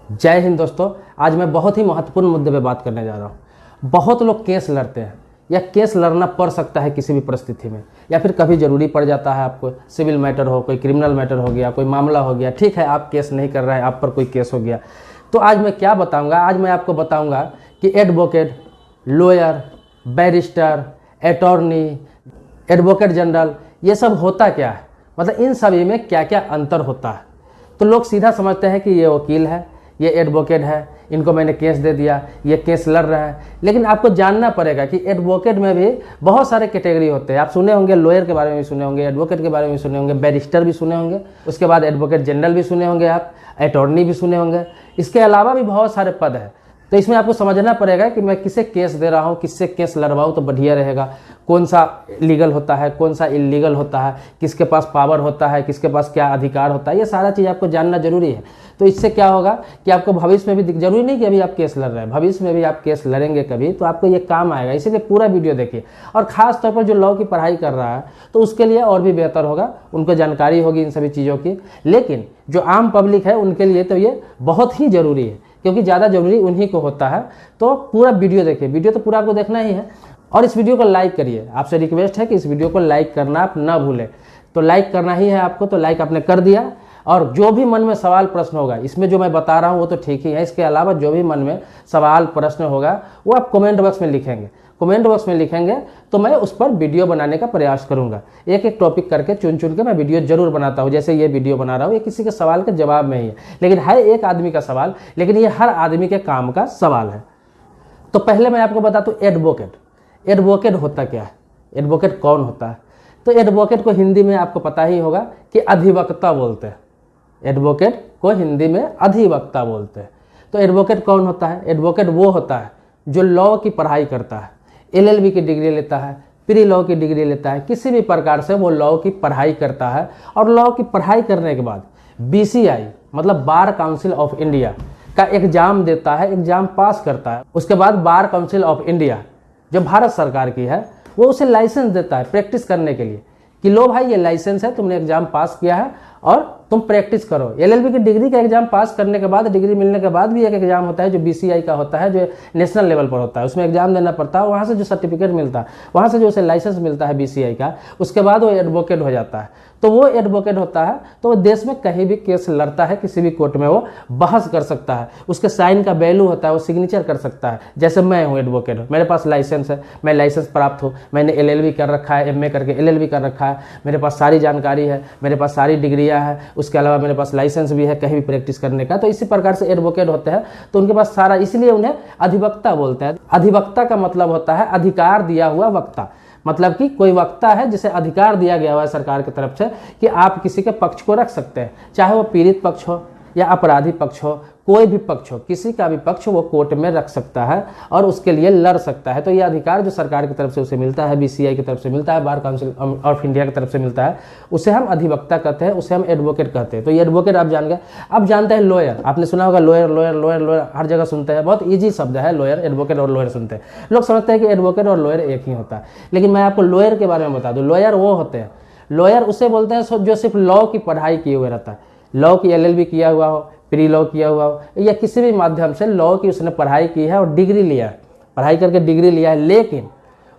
जय हिंद दोस्तों। आज मैं बहुत ही महत्वपूर्ण मुद्दे पे बात करने जा रहा हूँ। बहुत लोग केस लड़ते हैं या केस लड़ना पड़ सकता है किसी भी परिस्थिति में, या फिर कभी ज़रूरी पड़ जाता है। आपको सिविल मैटर हो, कोई क्रिमिनल मैटर हो गया, कोई मामला हो गया, ठीक है आप केस नहीं कर रहे हैं, आप पर कोई केस हो गया। तो आज मैं क्या बताऊँगा, आज मैं आपको बताऊँगा कि advocate, lawyer, barrister, attorney, advocate general, ये सब होता क्या है, मतलब इन सभी में क्या क्या अंतर होता है। तो लोग सीधा समझते हैं कि ये वकील है, ये एडवोकेट है, इनको मैंने केस दे दिया, ये केस लड़ रहा है। लेकिन आपको जानना पड़ेगा कि एडवोकेट में भी बहुत सारे कैटेगरी होते हैं। आप सुने होंगे, लॉयर के बारे में भी सुने होंगे, एडवोकेट के बारे में भी सुने होंगे, बैरिस्टर भी सुने होंगे, उसके बाद एडवोकेट जनरल भी सुने होंगे, आप अटॉर्नी भी सुने होंगे। इसके अलावा भी बहुत सारे पद हैं। तो इसमें आपको समझना पड़ेगा कि मैं किसे केस दे रहा हूँ, किससे केस लड़वाऊँ तो बढ़िया रहेगा, कौन सा लीगल होता है, कौन सा इलीगल होता है, किसके पास पावर होता है, किसके पास क्या अधिकार होता है, ये सारा चीज़ आपको जानना जरूरी है। तो इससे क्या होगा कि आपको भविष्य में भी जरूरी नहीं कि अभी आप केस लड़ रहे हैं, भविष्य में भी आप केस लड़ेंगे कभी, तो आपको ये काम आएगा। इसीलिए पूरा वीडियो देखिए। और ख़ास तौर पर जो लॉ की पढ़ाई कर रहा है तो उसके लिए और भी बेहतर होगा, उनको जानकारी होगी इन सभी चीज़ों की। लेकिन जो आम पब्लिक है उनके लिए तो ये बहुत ही ज़रूरी है, क्योंकि ज़्यादा जरूरी उन्हीं को होता है। तो पूरा वीडियो देखिए, वीडियो तो पूरा आपको देखना ही है। और इस वीडियो को लाइक करिए, आपसे रिक्वेस्ट है कि इस वीडियो को लाइक करना आप ना भूलें। तो लाइक करना ही है आपको, तो लाइक आपने कर दिया। और जो भी मन में सवाल प्रश्न होगा, इसमें जो मैं बता रहा हूँ वो तो ठीक ही है, इसके अलावा जो भी मन में सवाल प्रश्न होगा वो आप कमेंट बॉक्स में लिखेंगे। कमेंट बॉक्स में लिखेंगे तो मैं उस पर वीडियो बनाने का प्रयास करूंगा। एक एक टॉपिक करके चुन के मैं वीडियो जरूर बनाता हूँ। जैसे ये वीडियो बना रहा हूँ, ये किसी के सवाल के जवाब में ही है, लेकिन है एक आदमी का सवाल, लेकिन ये हर आदमी के काम का सवाल है। तो पहले मैं आपको बता दूँ, एडवोकेट होता क्या है, एडवोकेट कौन होता है। तो एडवोकेट को हिंदी में आपको पता ही होगा कि अधिवक्ता बोलते हैं। एडवोकेट को हिंदी में अधिवक्ता बोलते हैं। तो एडवोकेट कौन होता है? एडवोकेट वो होता है जो लॉ की पढ़ाई करता है, LLB की डिग्री लेता है, प्री लॉ की डिग्री लेता है, किसी भी प्रकार से वो लॉ की पढ़ाई करता है। और लॉ की पढ़ाई करने के बाद BCI मतलब बार काउंसिल ऑफ इंडिया का एग्जाम देता है, एग्जाम पास करता है। उसके बाद बार काउंसिल ऑफ इंडिया जो भारत सरकार की है वो उसे लाइसेंस देता है प्रैक्टिस करने के लिए, कि लो भाई ये लाइसेंस है, तुमने एग्जाम पास किया है और तुम प्रैक्टिस करो। LLB की डिग्री का एग्जाम पास करने के बाद, डिग्री मिलने के बाद भी एक एग्जाम होता है जो BCI का होता है, जो नेशनल लेवल पर होता है। उसमें एग्जाम देना पड़ता है, वहाँ से जो सर्टिफिकेट मिलता है, वहाँ से जो उसे लाइसेंस मिलता है BCI का, उसके बाद वो एडवोकेट हो जाता है। तो वो एडवोकेट होता है तो वो देश में कहीं भी केस लड़ता है, किसी भी कोर्ट में वो बहस कर सकता है। उसके साइन का वैल्यू होता है, वो सिग्नेचर कर सकता है। जैसे मैं हूँ एडवोकेट, मेरे पास लाइसेंस है, मैं लाइसेंस प्राप्त हूँ, मैंने LLB कर रखा है, MA करके LLB कर रखा है, मेरे पास सारी जानकारी है, मेरे पास सारी डिग्रियाँ हैं, उसके अलावा मेरे पास लाइसेंस भी है कहीं भी प्रैक्टिस करने का। तो इसी प्रकार से एडवोकेट होते हैं, तो उनके पास सारा, इसलिए उन्हें अधिवक्ता बोलते हैं। अधिवक्ता का मतलब होता है अधिकार दिया हुआ वक्ता, मतलब कि कोई वक्ता है जिसे अधिकार दिया गया हुआ है सरकार की तरफ से कि आप किसी के पक्ष को रख सकते हैं, चाहे वो पीड़ित पक्ष हो या अपराधी पक्ष हो, कोई भी पक्ष हो, किसी का भी पक्ष वो कोर्ट में रख सकता है और उसके लिए लड़ सकता है। तो ये अधिकार जो सरकार की तरफ से उसे मिलता है, BCI की तरफ से मिलता है, बार काउंसिल ऑफ इंडिया की तरफ से मिलता है, उसे हम अधिवक्ता कहते हैं, उसे हम एडवोकेट कहते हैं। तो ये एडवोकेट आप जान गए। अब जानते हैं लॉयर। आपने सुना होगा लॉयर लॉयर लॉयर लॉयर, हर जगह सुनते हैं, बहुत ईजी शब्द है लॉयर, एडवोकेट और लॉयर सुनते हैं। लोग समझते हैं कि एडवोकेट और लॉयर एक ही होता है, लेकिन मैं आपको लॉयर के बारे में बता दूं। लॉयर वो होते हैं, लॉयर उसे बोलते हैं जो सिर्फ लॉ की पढ़ाई किए हुए रहता है, लॉ की LLB किया हुआ हो, प्री लॉ किया हुआ हो, या किसी भी माध्यम से लॉ की उसने पढ़ाई की है और डिग्री लिया है, पढ़ाई करके डिग्री लिया है, लेकिन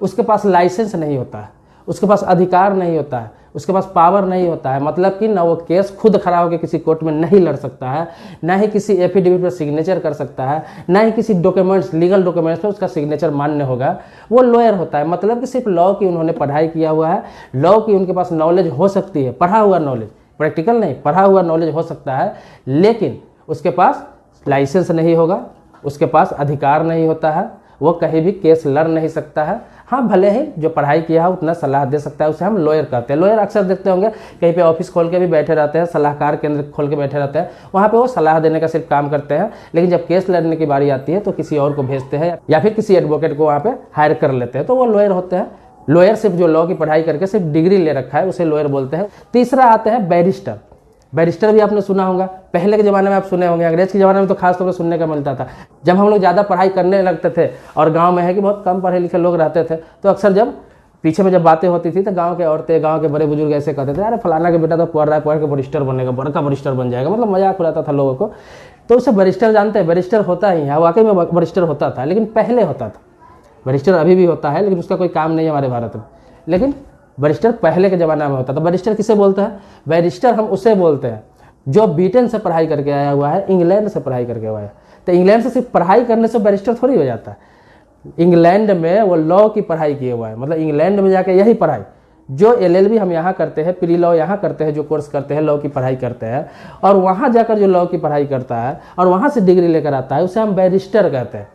उसके पास लाइसेंस नहीं होता है, उसके पास अधिकार नहीं होता है, उसके पास पावर नहीं होता है। मतलब कि ना वो केस खुद खड़ा होकर किसी कोर्ट में नहीं लड़ सकता है, ना ही किसी एफिडेविट पर सिग्नेचर कर सकता है, ना ही किसी डॉक्यूमेंट्स, लीगल डॉक्यूमेंट्स पर उसका सिग्नेचर मान्य होगा। वो लॉयर होता है। मतलब कि सिर्फ लॉ की उन्होंने पढ़ाई किया हुआ है, लॉ की उनके पास नॉलेज हो सकती है, पढ़ा हुआ नॉलेज, प्रैक्टिकल नहीं, पढ़ा हुआ नॉलेज हो सकता है, लेकिन उसके पास लाइसेंस नहीं होगा, उसके पास अधिकार नहीं होता है, वो कहीं भी केस लड़ नहीं सकता है। हाँ, भले ही जो पढ़ाई किया है उतना सलाह दे सकता है, उसे हम लॉयर कहते हैं। लॉयर अक्सर देखते होंगे कहीं पे ऑफिस खोल के भी बैठे रहते हैं, सलाहकार केंद्र खोल के बैठे रहते हैं, वहाँ पे वो सलाह देने का सिर्फ काम करते हैं। लेकिन जब केस लड़ने की बारी आती है तो किसी और को भेजते हैं या फिर किसी एडवोकेट को वहाँ पे हायर कर लेते हैं, तो वो लॉयर होते हैं। लॉयर सिर्फ जो लॉ की पढ़ाई करके सिर्फ डिग्री ले रखा है उसे लॉयर बोलते हैं। तीसरा आते हैं बैरिस्टर। बैरिस्टर भी आपने सुना होगा, पहले के ज़माने में आप सुने होंगे, अंग्रेज के ज़माने में तो खास तौर पर सुनने का मिलता था। जब हम लोग ज़्यादा पढ़ाई करने लगते थे और गांव में है कि बहुत कम पढ़े लिखे लोग रहते थे, तो अक्सर जब पीछे में जब बातें होती थी तो गांव के औरतें, गांव के बड़े बुजुर्ग ऐसे कहते थे, अरे फलाना के बेटा तो पढ़ रहा है, पढ़ के बैरिस्टर बनेगा, बड़का बैरिस्टर बन जाएगा, मतलब मजाक उड़ाता था लोगों को। तो उसे बैरिस्टर जानते हैं, बैरिस्टर होता ही है, वाकई में बैरिस्टर होता था, लेकिन पहले होता था। बैरिस्टर अभी भी होता है लेकिन उसका कोई काम नहीं है हमारे भारत में, लेकिन बैरिस्टर पहले के ज़माना में होता था। बैरिस्टर किसे बोलते हैं? बैरिस्टर हम उसे बोलते हैं जो ब्रिटेन से पढ़ाई करके आया हुआ है, इंग्लैंड से पढ़ाई करके आया है। तो इंग्लैंड से सिर्फ पढ़ाई करने से बैरिस्टर थोड़ी हो जाता है। इंग्लैंड में वो लॉ की पढ़ाई किए हुआ है, मतलब इंग्लैंड में जाके यही पढ़ाई जो LLB हम यहाँ करते हैं, प्री लॉ यहाँ करते हैं, जो कोर्स करते हैं, लॉ की पढ़ाई करते हैं, और वहाँ जाकर जो लॉ की पढ़ाई करता है और वहाँ से डिग्री लेकर आता है, उसे हम बैरिस्टर कहते हैं।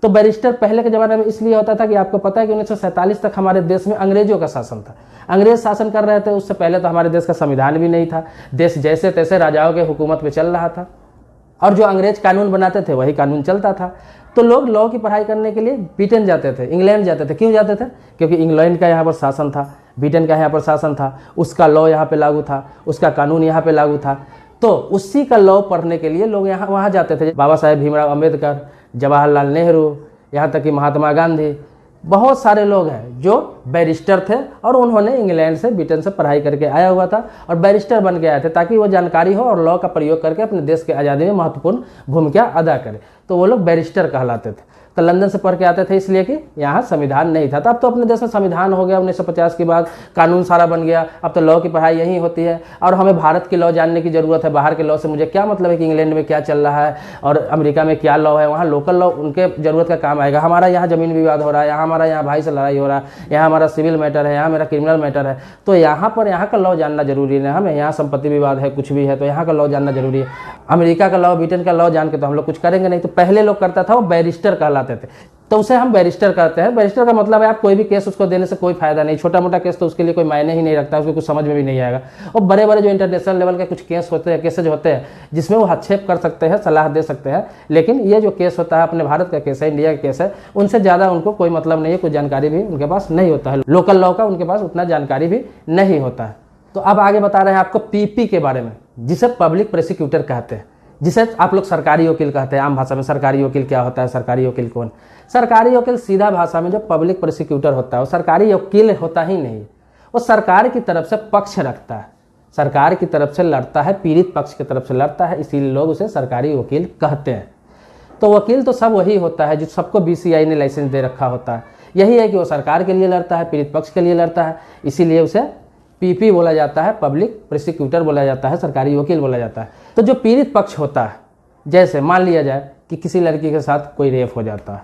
तो बैरिस्टर पहले के ज़माने में इसलिए होता था कि आपको पता है कि 1947 तक हमारे देश में अंग्रेजों का शासन था, अंग्रेज शासन कर रहे थे। उससे पहले तो हमारे देश का संविधान भी नहीं था, देश जैसे तैसे राजाओं के हुकूमत में चल रहा था, और जो अंग्रेज कानून बनाते थे वही कानून चलता था। तो लोग लॉ की पढ़ाई करने के लिए ब्रिटेन जाते थे, इंग्लैंड जाते थे। क्यों जाते थे? क्योंकि इंग्लैंड का यहाँ पर शासन था, ब्रिटेन का यहाँ पर शासन था, उसका लॉ यहाँ पे लागू था, उसका कानून यहाँ पे लागू था। तो उसी का लॉ पढ़ने के लिए लोग यहाँ वहाँ जाते थे। बाबा साहेब भीमराव अम्बेडकर, जवाहरलाल नेहरू, यहाँ तक कि महात्मा गांधी, बहुत सारे लोग हैं जो बैरिस्टर थे और उन्होंने इंग्लैंड से, ब्रिटेन से पढ़ाई करके आया हुआ था और बैरिस्टर बन के आए थे ताकि वो जानकारी हो और लॉ का प्रयोग करके अपने देश की आज़ादी में महत्वपूर्ण भूमिका अदा करें। तो वो लोग बैरिस्टर कहलाते थे। तो लंदन से पढ़ के आते थे इसलिए कि यहाँ संविधान नहीं था। तब तो अपने देश में संविधान हो गया 1950 के बाद, कानून सारा बन गया। अब तो लॉ की पढ़ाई यहीं होती है और हमें भारत की लॉ जानने की ज़रूरत है। बाहर के लॉ से मुझे क्या मतलब है कि इंग्लैंड में क्या चल रहा है और अमेरिका में क्या लॉ है, वहाँ लोकल लॉ उनके ज़रूरत का काम आएगा। हमारा यहाँ ज़मीन विवाद हो रहा है, यहाँ हमारा यहाँ भाई से लड़ाई हो रहा है, यहाँ हमारा सिविल मैटर है, यहाँ मेरा क्रिमिनल मैटर है, तो यहाँ पर यहाँ का लॉ जानना जरूरी है। हमें यहाँ संपत्ति विवाद है, कुछ भी है तो यहाँ का लॉ जानना जरूरी है। अमेरिका का लॉ, ब्रिटेन का लॉ जान के तो हम लोग कुछ करेंगे नहीं। तो पहले लोग करता था वो बैरिस्टर कहलाते थे, तो उसे हम बैरिस्टर कहते हैं। बैरिस्टर का मतलब है आप कोई भी केस उसको देने से कोई फायदा नहीं, छोटा मोटा केस तो उसके लिए कोई मायने ही नहीं रखता, उसको कुछ समझ में भी नहीं आएगा। और बड़े बड़े जो इंटरनेशनल लेवल के कुछ केस होते हैं, केसेज होते हैं जिसमें वो हस्तक्षेप कर सकते हैं, सलाह दे सकते हैं, लेकिन ये जो केस होता है अपने भारत का केस है, इंडिया का केस है, उनसे ज़्यादा उनको कोई मतलब नहीं है, कोई जानकारी भी उनके पास नहीं होता है, लोकल लॉ का उनके पास उतना जानकारी भी नहीं होता है। तो अब आगे बता रहे हैं आपको PP के बारे में, जिसे पब्लिक प्रोसिक्यूटर कहते हैं, जिसे आप लोग सरकारी वकील कहते हैं। आम भाषा में सरकारी वकील क्या होता है, सरकारी वकील कौन? सरकारी वकील सीधा भाषा में जो पब्लिक प्रोसिक्यूटर होता है वो सरकारी वकील होता ही नहीं, वो सरकार की तरफ से पक्ष रखता है, सरकार की तरफ से लड़ता है, पीड़ित पक्ष की तरफ से लड़ता है, इसीलिए लोग उसे सरकारी वकील कहते हैं। तो वकील तो सब वही होता है जो सबको BCI ने लाइसेंस दे रखा होता है। यही है कि वो सरकार के लिए लड़ता है, पीड़ित पक्ष के लिए लड़ता है, इसीलिए उसे PP बोला जाता है, पब्लिक प्रोसिक्यूटर बोला जाता है, सरकारी वकील बोला जाता है। तो जो पीड़ित पक्ष होता है, जैसे मान लिया जाए कि किसी लड़की के साथ कोई रेप हो जाता है,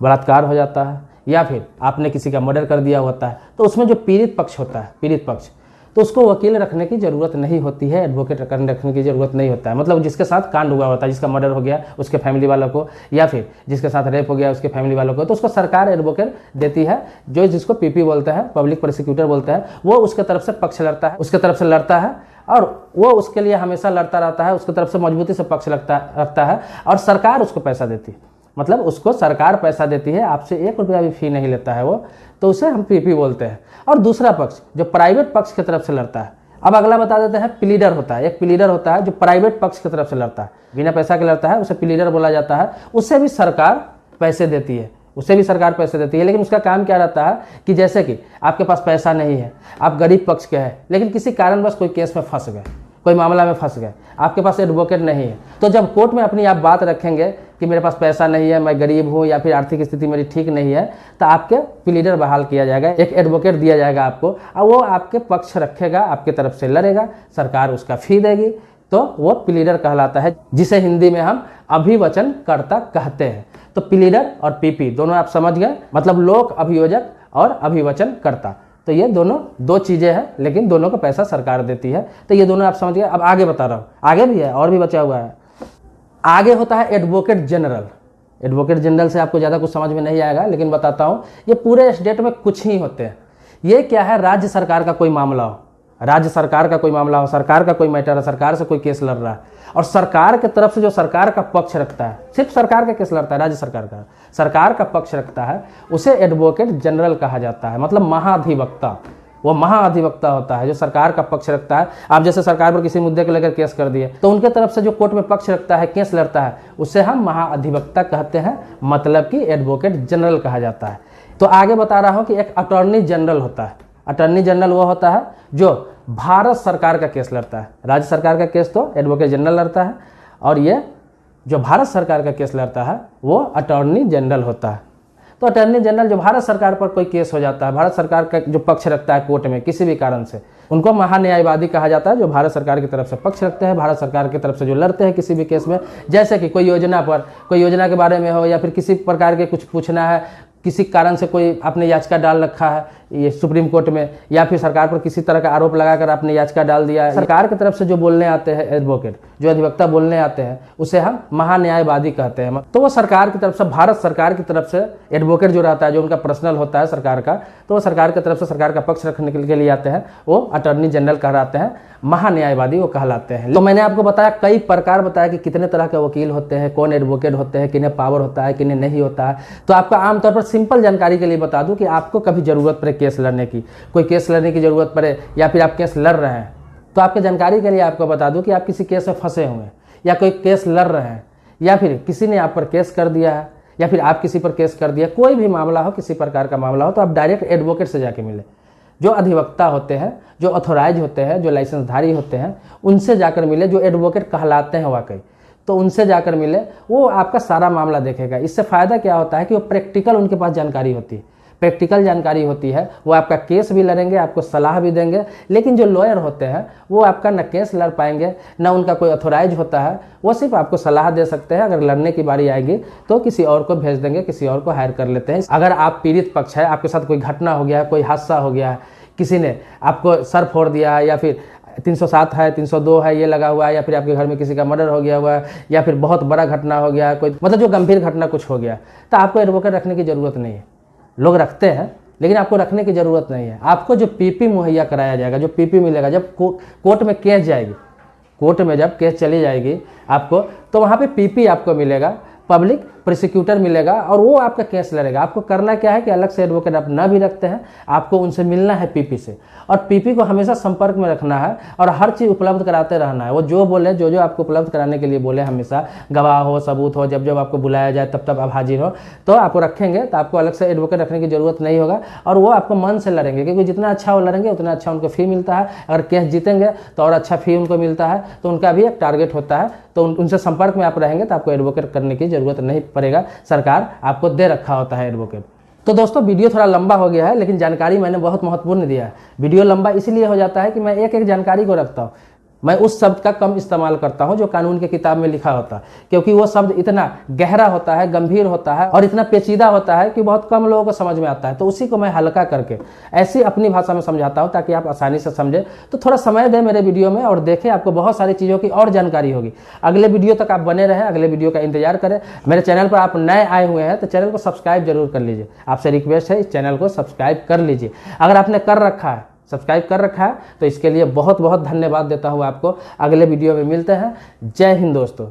बलात्कार हो जाता है, या फिर आपने किसी का मर्डर कर दिया होता है, तो उसमें जो पीड़ित पक्ष होता है, पीड़ित पक्ष, तो उसको वकील रखने की ज़रूरत नहीं होती है, एडवोकेट रखने की ज़रूरत नहीं होता है। मतलब जिसके साथ कांड हुआ होता है, जिसका मर्डर हो गया उसके फैमिली वालों को, या फिर जिसके साथ रेप हो गया उसके फैमिली वालों को, तो उसको सरकार एडवोकेट देती है, जो जिसको PP बोलते हैं, पब्लिक प्रोसिक्यूटर बोलते हैं। वो उसके तरफ से पक्ष लड़ता है, उसके तरफ से लड़ता है और वो उसके लिए हमेशा लड़ता रहता है, उसकी तरफ से मजबूती से पक्ष रखता है और सरकार उसको पैसा देती है। मतलब उसको सरकार पैसा देती है, आपसे 1 रुपया भी फी नहीं लेता है वो, तो उसे हम PP बोलते हैं। और दूसरा पक्ष जो प्राइवेट पक्ष की तरफ से लड़ता है, अब अगला बता देते हैं, प्लीडर होता है। एक प्लीडर होता है जो प्राइवेट पक्ष की तरफ से लड़ता है, बिना पैसा के लड़ता है, उसे प्लीडर बोला जाता है। उससे भी सरकार पैसे देती है, उसे भी सरकार पैसे देती है, लेकिन उसका काम क्या रहता है कि जैसे कि आपके पास पैसा नहीं है, आप गरीब पक्ष के हैं, लेकिन किसी कारणवश कोई केस में फंस गए, कोई मामला में फंस गए, आपके पास एडवोकेट नहीं है, तो जब कोर्ट में अपनी आप बात रखेंगे कि मेरे पास पैसा नहीं है, मैं गरीब हूँ, या फिर आर्थिक स्थिति मेरी ठीक नहीं है, तो आपके प्लीडर बहाल किया जाएगा, एक एडवोकेट दिया जाएगा आपको, और वो आपके पक्ष रखेगा, आपके तरफ से लड़ेगा, सरकार उसका फी देगी, तो वो प्लीडर कहलाता है, जिसे हिंदी में हम अभिवचनकर्ता कहते हैं। तो प्लीडर और PP दोनों आप समझ गए, मतलब लोक अभियोजक और अभिवचनकर्ता, तो ये दोनों 2 चीजें हैं, लेकिन दोनों को पैसा सरकार देती है। तो ये दोनों आप समझ गए। अब आगे बता रहा हूँ, आगे भी है और भी बचा हुआ है। आगे होता है एडवोकेट जनरल। एडवोकेट जनरल से आपको ज़्यादा कुछ समझ में नहीं आएगा, लेकिन बताता हूँ, ये पूरे स्टेट में कुछ ही होते हैं। ये क्या है, राज्य सरकार का कोई मामला हो, राज्य सरकार का कोई मामला हो, सरकार का कोई मैटर है, सरकार से कोई केस लड़ रहा है, और सरकार की तरफ से जो सरकार का पक्ष रखता है, सिर्फ सरकार का केस लड़ता है, राज्य सरकार का पक्ष रखता है, उसे एडवोकेट जनरल कहा जाता है। मतलब महाधिवक्ता, वो महाधिवक्ता होता है जो सरकार का पक्ष रखता है। आप जैसे सरकार पर किसी मुद्दे को लेकर केस कर दिए, तो उनके तरफ से जो कोर्ट में पक्ष रखता है, केस लड़ता है, उसे हम महाधिवक्ता कहते हैं, मतलब कि एडवोकेट जनरल कहा जाता है। तो आगे बता रहा हूँ कि एक अटॉर्नी जनरल होता है। अटॉर्नी जनरल वो होता है जो भारत सरकार का केस लड़ता है, राज्य सरकार का केस तो एडवोकेट जनरल लड़ता है, और ये जो भारत सरकार का केस लड़ता है वो अटॉर्नी जनरल होता है। तो अटॉर्नी जनरल जो भारत सरकार पर कोई केस हो जाता है, भारत सरकार का जो पक्ष रखता है कोर्ट में किसी भी कारण से, उनको महान्यायवादी कहा जाता है, जो भारत सरकार की तरफ से पक्ष रखते हैं, भारत सरकार की तरफ से जो लड़ते हैं किसी भी केस में। जैसे कि कोई योजना के बारे में हो या फिर किसी प्रकार के कुछ पूछना है, किसी कारण से कोई आपने याचिका डाल रखा है ये सुप्रीम कोर्ट में, या फिर सरकार पर किसी तरह का आरोप लगाकर आपने याचिका डाल दिया है, सरकार की तरफ से जो बोलने आते हैं एडवोकेट, जो अधिवक्ता बोलने आते हैं, उसे हम महान्यायवादी कहते हैं। तो वो सरकार की तरफ से, भारत सरकार की तरफ से एडवोकेट जो रहता है, जो उनका पर्सनल होता है सरकार का, तो वो सरकार की तरफ से सरकार का पक्ष रखने के लिए आते हैं, वो अटॉर्नी जनरल कहलाते हैं, महान्यायवादी वो कहलाते हैं। तो मैंने आपको बताया, कई प्रकार बताया कि कितने तरह के वकील होते हैं, कौन एडवोकेट होते हैं, किन्हें पावर होता है, किन्हें नहीं होता है। तो आपको आमतौर पर सिंपल जानकारी के लिए बता दूं कि आपको कभी जरूरत पड़े केस लड़ने की, कोई केस लड़ने की जरूरत पड़े या फिर आप केस लड़ रहे हैं, तो आपके जानकारी के लिए आपको बता दूं कि आप किसी केस में फंसे हुए हैं या कोई केस लड़ रहे हैं या फिर किसी ने आप पर केस कर दिया है या फिर आप किसी पर केस कर दिया, कोई भी मामला हो, किसी प्रकार का मामला हो, तो आप डायरेक्ट एडवोकेट से जाके मिले। जो अधिवक्ता होते हैं, जो ऑथोराइज होते हैं, जो लाइसेंसधारी होते हैं, उनसे जाकर मिले, जो एडवोकेट कहलाते हैं वाकई, तो उनसे जाकर मिले, वो आपका सारा मामला देखेगा। इससे फ़ायदा क्या होता है कि वो प्रैक्टिकल उनके पास जानकारी होती है, प्रैक्टिकल जानकारी होती है, वो आपका केस भी लड़ेंगे, आपको सलाह भी देंगे। लेकिन जो लॉयर होते हैं वो आपका न केस लड़ पाएंगे, न उनका कोई ऑथोराइज होता है, वो सिर्फ आपको सलाह दे सकते हैं। अगर लड़ने की बारी आएगी तो किसी और को भेज देंगे, किसी और को हायर कर लेते हैं। अगर आप पीड़ित पक्ष है, आपके साथ कोई घटना हो गया है, कोई हादसा हो गया है, किसी ने आपको सर फोड़ दिया है या फिर 307 है, 302 है ये लगा हुआ है, या फिर आपके घर में किसी का मर्डर हो गया हुआ है, या फिर बहुत बड़ा घटना हो गया है, कोई मतलब जो गंभीर घटना कुछ हो गया, तो आपको एडवोकेट रखने की जरूरत नहीं है। लोग रखते हैं लेकिन आपको रखने की जरूरत नहीं है। आपको जो पीपी मुहैया कराया जाएगा, जो पीपी मिलेगा, जब कोर्ट में केस जाएगी, कोर्ट में जब केस चली जाएगी आपको, तो वहाँ पे पीपी आपको मिलेगा, पब्लिक प्रोसिक्यूटर मिलेगा, और वो आपका केस लड़ेगा। आपको करना क्या है कि अलग से एडवोकेट आप ना भी रखते हैं, आपको उनसे मिलना है पीपी से, और पीपी को हमेशा संपर्क में रखना है और हर चीज़ उपलब्ध कराते रहना है। वो जो बोले, जो आपको उपलब्ध कराने के लिए बोले, हमेशा गवाह हो, सबूत हो, जब आपको बुलाया जाए तब आप हाजिर हो, तो आपको रखेंगे। तो आपको अलग से एडवोकेट रखने की जरूरत नहीं होगा, और वो आपको मन से लड़ेंगे, क्योंकि जितना अच्छा वो लड़ेंगे उतना अच्छा उनको फी मिलता है। अगर केस जीतेंगे तो और अच्छा फी उनको मिलता है, तो उनका भी एक टारगेट होता है। तो उनसे संपर्क में आप रहेंगे तो आपको एडवोकेट करने की जरूरत नहीं पड़ेगा, सरकार आपको दे रखा होता है एडवोकेट। तो दोस्तों वीडियो थोड़ा लंबा हो गया है, लेकिन जानकारी मैंने बहुत महत्वपूर्ण दिया है। वीडियो लंबा इसलिए हो जाता है कि मैं एक एक जानकारी को रखता हूँ, मैं उस शब्द का कम इस्तेमाल करता हूं जो कानून की किताब में लिखा होता है, क्योंकि वो शब्द इतना गहरा होता है, गंभीर होता है और इतना पेचीदा होता है कि बहुत कम लोगों को समझ में आता है। तो उसी को मैं हल्का करके ऐसी अपनी भाषा में समझाता हूं ताकि आप आसानी से समझें। तो थोड़ा समय दें मेरे वीडियो में और देखें, आपको बहुत सारी चीज़ों की और जानकारी होगी। अगले वीडियो तक आप बने रहें, अगले वीडियो का इंतजार करें। मेरे चैनल पर आप नए आए हुए हैं तो चैनल को सब्सक्राइब जरूर कर लीजिए। आपसे रिक्वेस्ट है, इस चैनल को सब्सक्राइब कर लीजिए। अगर आपने कर रखा है, सब्सक्राइब कर रखा है, तो इसके लिए बहुत बहुत धन्यवाद देता हूँ आपको। अगले वीडियो में मिलते हैं। जय हिंद दोस्तों।